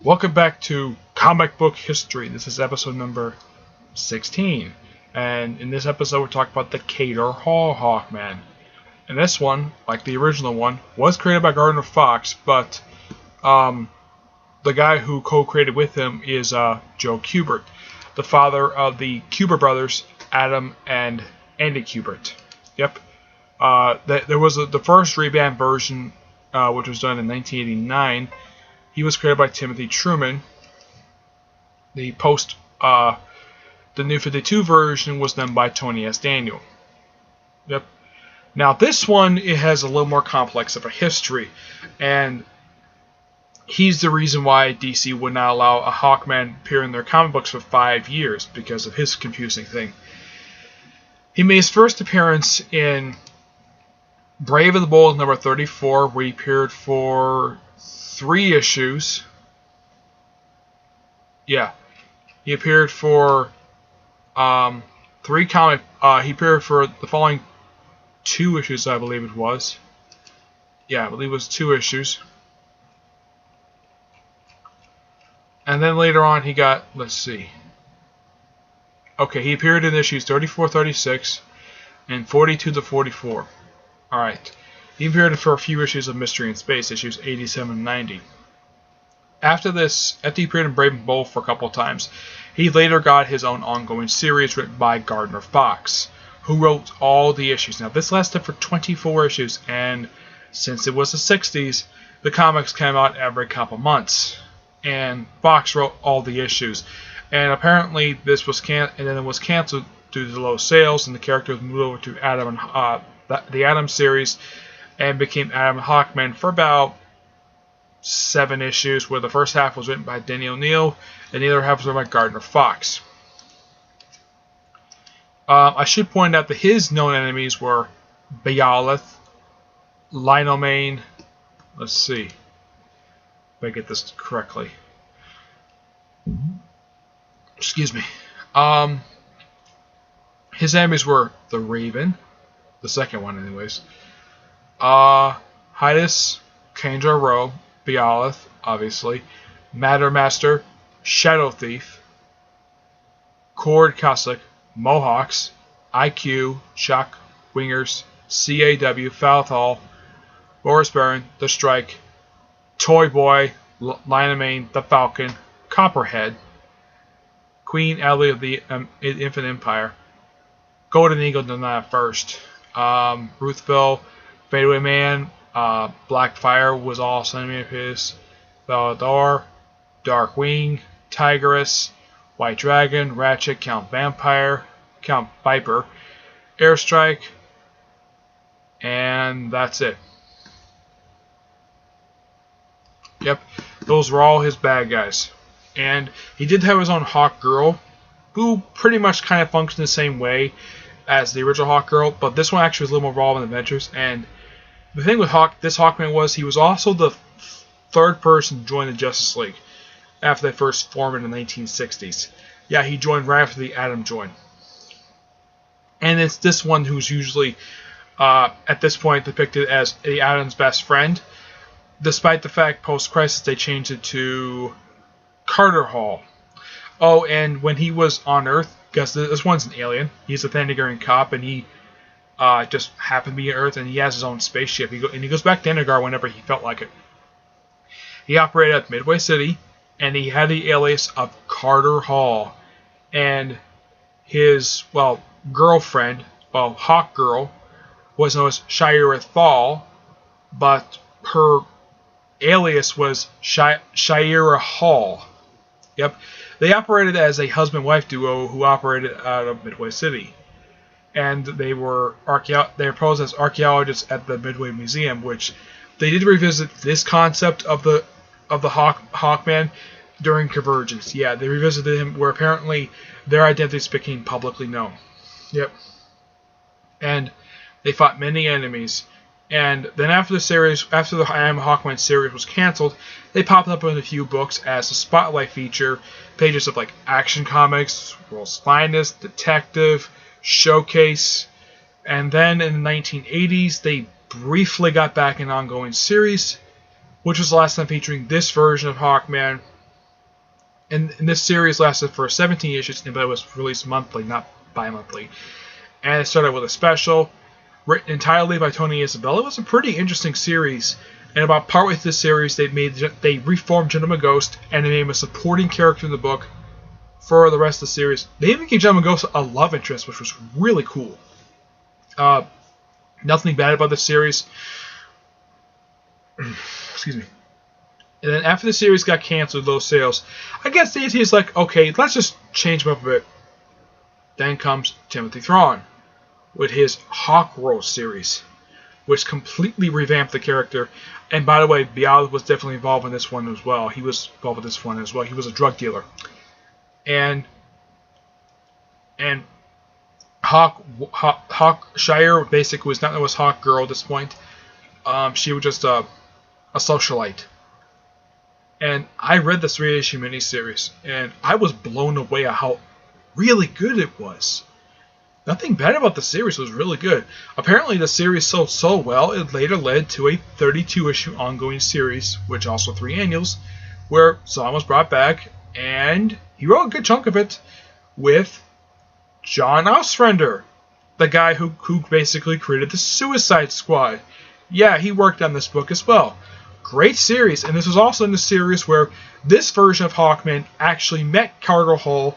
Welcome back to Comic Book History. This is episode number 16. And in this episode, we're talking about the Kator Hawkman. And this one, like the original one, was created by Gardner Fox, but the guy who co-created with him is Joe Kubert, the father of the Kubert brothers, Adam and Andy Kubert. Yep. There was the first reband version, which was done in 1989. He was created by Timothy Truman. The New 52 version was done by Tony S. Daniel. Yep. Now this one, it has a little more complex of a history, and he's the reason why DC would not allow a Hawkman appear in their comic books for 5 years because of his confusing thing. He made his first appearance in Brave and the Bold number 34, where he appeared for 3 issues. Yeah, he appeared for 3 comic. He appeared for the following 2 issues, I believe it was. Yeah, I believe it was 2 issues. And then later on, he got, let's see. Okay, he appeared in issues 34, 36, and 42 to 44. All right. He appeared for a few issues of Mystery in Space, issues 87 and 90. After he appeared in Brave and Bold for a couple of times, he later got his own ongoing series written by Gardner Fox, who wrote all the issues. Now, this lasted for 24 issues, and since it was the 60s, the comics came out every couple months, and Fox wrote all the issues. And apparently, this was it was canceled due to low sales, and the character was moved over to Adam and the Adam series, and became Adam and Hawkman for about 7 issues, where the first half was written by Denny O'Neil, and the other half was written by Gardner Fox. I should point out that his known enemies were Beowulf, Linomane. Let's see if I get this correctly. Excuse me. His enemies were the Raven, the second one, anyways. Hydas, Kandra Rowe, Beowulf, obviously, Mattermaster, Shadow Thief, Cord Cossack, Mohawks, IQ, Shock, Wingers, CAW, Falthall, Boris Baron, The Strike, Toy Boy, Linomane, The Falcon, Copperhead, Queen Ellie of the Infinite Empire, Golden Eagle did not first, Ruthville, Fadeaway Man, Blackfire was also an enemy of his, Valador, Darkwing, Tigress, White Dragon, Ratchet, Count Vampire, Count Viper, Airstrike, and that's it. Yep, those were all his bad guys. And he did have his own Hawk Girl, who pretty much kind of functioned the same way as the original Hawk Girl, but this one actually was a little more involved in adventures. And the thing with this Hawkman was he was also the third person to join the Justice League after they first formed in the 1960s. Yeah, he joined right after the Atom joined. And it's this one who's usually, at this point, depicted as the Atom's best friend, despite the fact post-crisis they changed it to Carter Hall. Oh, and when he was on Earth, because this one's an alien, he's a Thanagarian cop, and he just happened to be on Earth, and he has his own spaceship. He goes back to Thanagar whenever he felt like it. He operated at Midway City, and he had the alias of Carter Hall. And his, girlfriend, Hawk Girl, was known as Shira Thal, but her alias was Shira Hall. Yep. They operated as a husband-wife duo who operated out of Midway City. And they were posed as archaeologists at the Midway Museum, which they did revisit this concept of the Hawkman during Convergence. Yeah, they revisited him where apparently their identities became publicly known. Yep. And they fought many enemies. And then after the I Am Hawkman series was canceled, they popped up in a few books as a spotlight feature, pages of like Action Comics, World's Finest, Detective, Showcase, and then in the 1980s they briefly got back in an ongoing series, which was the last time featuring this version of Hawkman, And this series lasted for 17 issues, but it was released monthly, not bi-monthly. And it started with a special written entirely by Tony Isabella. It was a pretty interesting series. And about partway through the series, they reformed Gentleman Ghost and they made him a supporting character in the book for the rest of the series. They even gave Gentleman Ghost a love interest, which was really cool. Nothing bad about the series. Excuse me. And then after the series got canceled, low sales, I guess DC is like, okay, let's just change him up a bit. Then comes Timothy Thrawn with his Hawkworld series, which completely revamped the character. And by the way, Bial was definitely involved in this one as well. He was involved with this one as well. He was a drug dealer. And Hawkshire basically was not known as Hawk Girl at this point. She was just a socialite. And I read the 3-issue miniseries, and I was blown away at how really good it was. Nothing bad about the series. It was really good. Apparently, the series sold so well, it later led to a 32-issue ongoing series, which also 3 annuals, where Zahn was brought back, and he wrote a good chunk of it with John Ostrander, the guy who basically created the Suicide Squad. Yeah, he worked on this book as well. Great series, and this was also in the series where this version of Hawkman actually met Kator Hall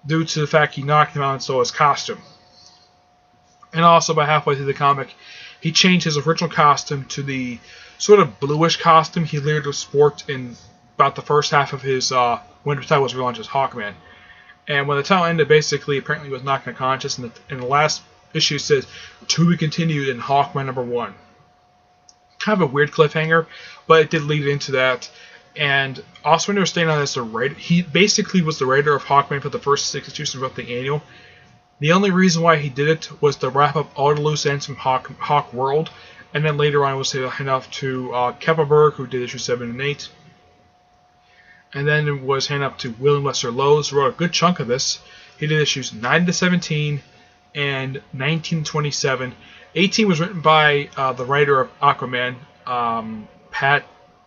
due to the fact he knocked him out and stole his costume. And also, by halfway through the comic, he changed his original costume to the sort of bluish costume he later sport in about the first half of his when the title was relaunched as Hawkman. And when the title ended, basically, apparently he was knocked unconscious, and the last issue says, "To be continued in Hawkman #1." Kind of a weird cliffhanger, but it did lead into that. And Ostrander was staying on as the writer. He basically was the writer of Hawkman for the first 6 issues and wrote the annual. The only reason why he did it was to wrap up all the loose ends from Hawkworld, and then later on it was to hand off to Keppenberg, who did issues 7 and 8. And then it was handed up to William Lester Lowe's, who wrote a good chunk of this. He did issues 9 to 17 and 19 to 27. 18 was written by the writer of Aquaman, Pat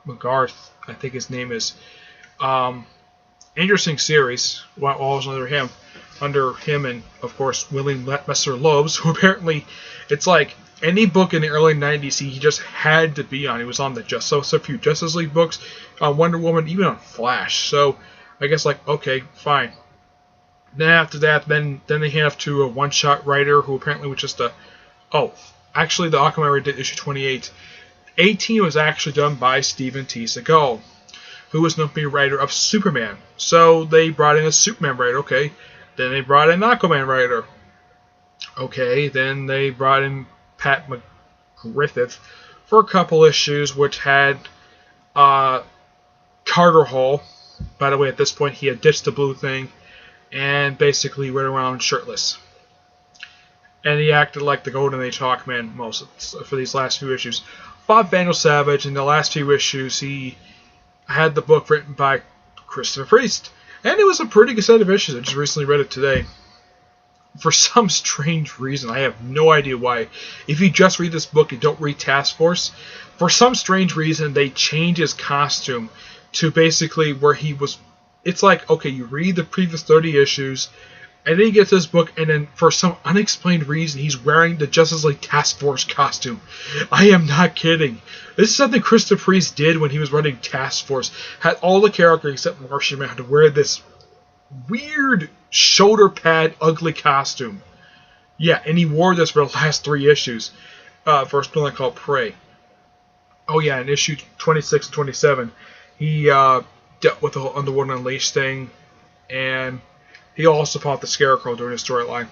McGarth, I think his name is. Interesting series. Always under him, and of course William Lester Loebs, who apparently it's like any book in the early 90s he just had to be on. He was on the so few Justice League books, on Wonder Woman, even on Flash. So I guess like okay, fine. Then after that, then they hand off to a one-shot writer who apparently was just a actually the Aquaman writer did issue 28. 18 was actually done by Stephen T. Seagal, who was known to be a writer of Superman. So they brought in a Superman writer, okay. Then they brought in an Aquaman writer. Okay, then they brought in Pat McGriffith for a couple issues, which had Kator Hall. By the way, at this point, he had ditched the blue thing and basically went around shirtless. And he acted like the Golden Age Hawkman most for these last few issues. Bob Vandal Savage, in the last few issues, he had the book written by Christopher Priest. And it was a pretty good set of issues. I just recently read it today. For some strange reason, I have no idea why. If you just read this book and don't read Task Force, for some strange reason, they changed his costume to basically where he was. It's like, okay, you read the previous 30 issues, and then he gets this book, and then for some unexplained reason, he's wearing the Justice League Task Force costume. I am not kidding. This is something Christopher Priest did when he was running Task Force. Had all the characters except Martian Man to wear this weird shoulder pad, ugly costume. Yeah, and he wore this for the last 3 issues for a storyline called Prey. Oh yeah, in issue 26 and 27, he dealt with the whole Underworld Unleashed thing, and he also fought the Scarecrow during his storyline.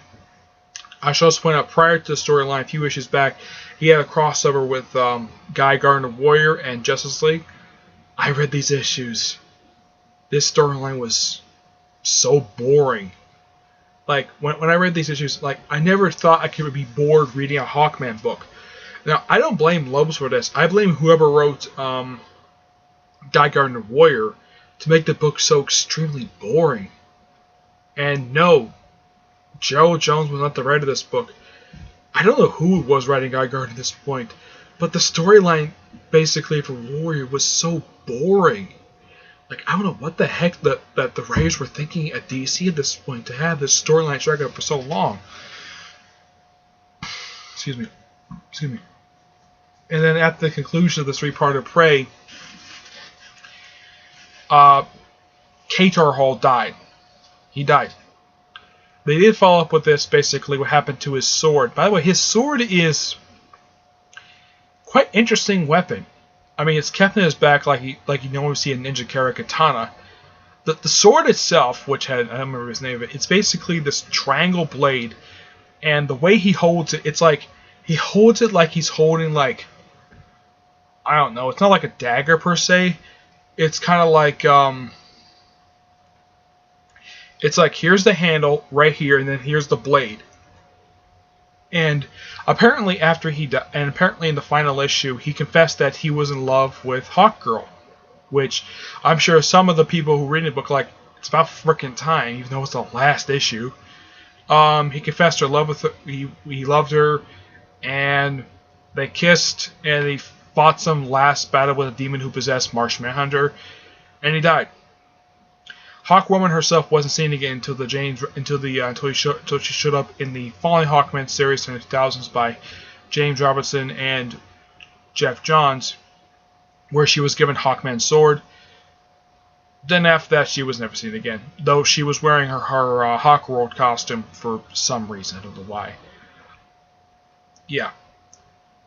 I should also point out, prior to the storyline, a few issues back, he had a crossover with Guy Gardner Warrior and Justice League. I read these issues. This storyline was so boring. Like, when I read these issues, like, I never thought I could be bored reading a Hawkman book. Now, I don't blame Lobes for this. I blame whoever wrote Guy Gardner Warrior to make the book so extremely boring. And no, Joe Jones was not the writer of this book. I don't know who was writing Guy Gardner at this point, but the storyline basically for Warrior was so boring. like, I don't know what the heck that the writers were thinking at DC at this point to have this storyline drag out for so long. Excuse me. And then at the conclusion of the three-parter Prey, Kator Hall died. He died. They did follow up with this, basically what happened to his sword. By the way, his sword is quite interesting weapon. I mean, it's kept in his back like you normally see a ninja carry katana. The sword itself, which had, I don't remember his name, it's basically this triangle blade, and the way he holds it, it's like he holds it like he's holding, like, I don't know, it's not like a dagger per se. It's kind of like it's like, here's the handle right here, and then here's the blade. And apparently after he died, and apparently in the final issue, he confessed that he was in love with Hawkgirl, which I'm sure some of the people who read the book like, it's about freaking time, even though it's the last issue. He confessed her love with her. He loved her, and they kissed, and he fought some last battle with a demon who possessed Martian Manhunter, and he died. Hawkwoman herself wasn't seen again until she showed up in the following Hawkman series in the 2000s by James Robertson and Jeff Johns, where she was given Hawkman's sword. Then after that, she was never seen again, though she was wearing her Hawkworld costume for some reason. I don't know why. Yeah,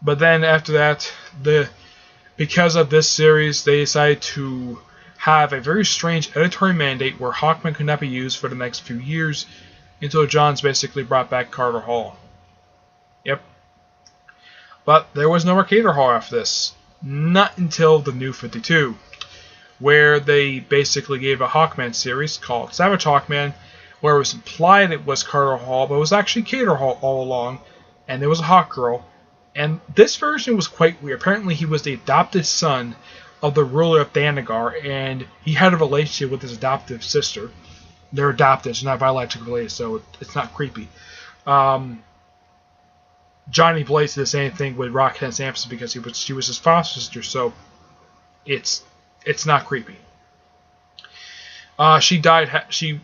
but then after that, because of this series, they decided to have a very strange editorial mandate where Hawkman could not be used for the next few years until Johns basically brought back Kator Hall. Yep. But there was no more Kator Hall after this. Not until the New 52, where they basically gave a Hawkman series called Savage Hawkman, where it was implied it was Kator Hall, but it was actually Kator Hall all along, and there was a Hawkgirl. And this version was quite weird. Apparently he was the adopted son of the ruler of Thanagar, and he had a relationship with his adoptive sister. They're adopted, it's not biologically related, so it's not creepy. Johnny Blaze did the same thing with Roxanne Sampson because she was his foster sister, so it's not creepy. She died. She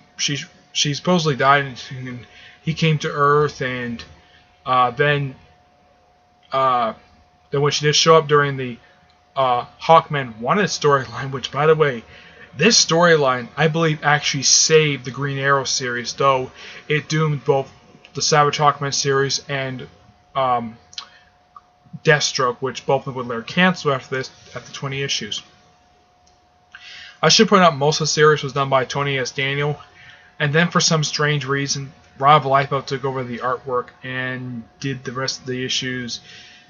supposedly died, and he came to Earth, and then when she did show up during the Hawkman Wanted storyline, which, by the way, this storyline, I believe, actually saved the Green Arrow series, though it doomed both the Savage Hawkman series and Deathstroke, which both of them would later cancel after 20 issues. I should point out most of the series was done by Tony S. Daniel, and then for some strange reason, Rob Liefeld took over the artwork and did the rest of the issues.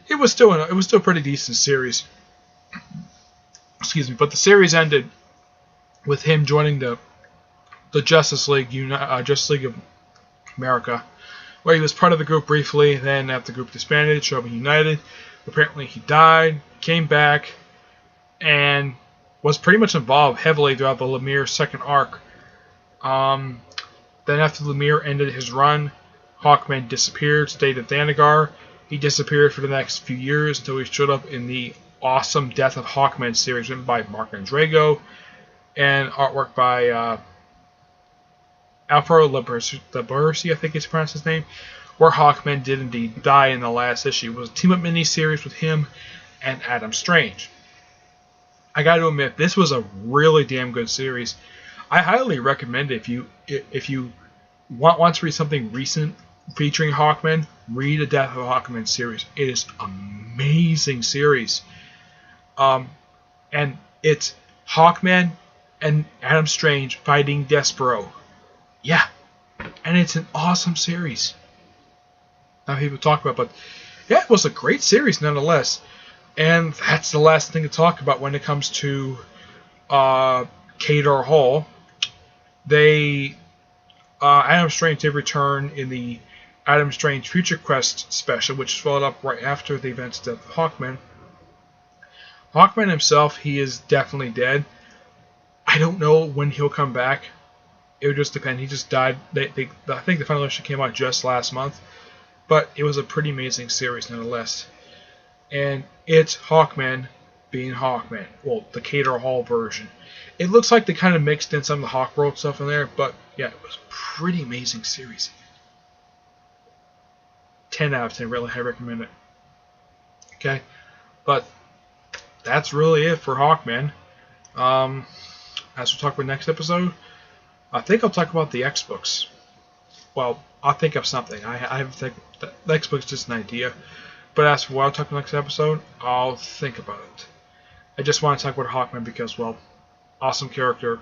It was still a pretty decent series. Excuse me, but the series ended with him joining the Justice League of America, where he was part of the group briefly. Then after the group disbanded, showed up United. Apparently he died, came back, and was pretty much involved heavily throughout the Lemire second arc. Then after Lemire ended his run, Hawkman disappeared, stayed at Thanagar. He disappeared for the next few years until he showed up in the awesome Death of Hawkman series written by Mark Andrego and artwork by Alfredo Labursi, I think is pronounced his name, where Hawkman did indeed die in the last issue. It was a team-up mini-series with him and Adam Strange. I gotta admit, this was a really damn good series. I highly recommend it if you want to read something recent featuring Hawkman, read the Death of Hawkman series. It is an amazing series. And it's Hawkman and Adam Strange fighting Despero. Yeah. And it's an awesome series. Not people talk about, but yeah, it was a great series nonetheless. And that's the last thing to talk about when it comes to Kator Hall. Adam Strange did return in the Adam Strange Future Quest special, which followed up right after the events of Hawkman. Hawkman himself, he is definitely dead. I don't know when he'll come back. It would just depend. He just died. I think the final issue came out just last month. But it was a pretty amazing series nonetheless. And it's Hawkman being Hawkman. Well, the Kator Hall version. It looks like they kind of mixed in some of the Hawkworld stuff in there, but yeah, it was a pretty amazing series. 10 out of 10, really, I recommend it. Okay, but that's really it for Hawkman. As we'll talk about next episode, I think I'll talk about the X-Books. Well, I'll think of something. I haven't think the X-Books is just an idea. But as for what I'll talk about next episode, I'll think about it. I just want to talk about Hawkman because, well, awesome character.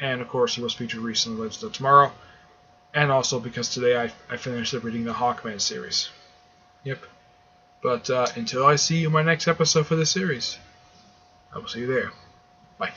And, of course, he was featured recently in Legends of Tomorrow. And also because today I finished reading the Hawkman series. Yep. But until I see you in my next episode for this series, I will see you there. Bye.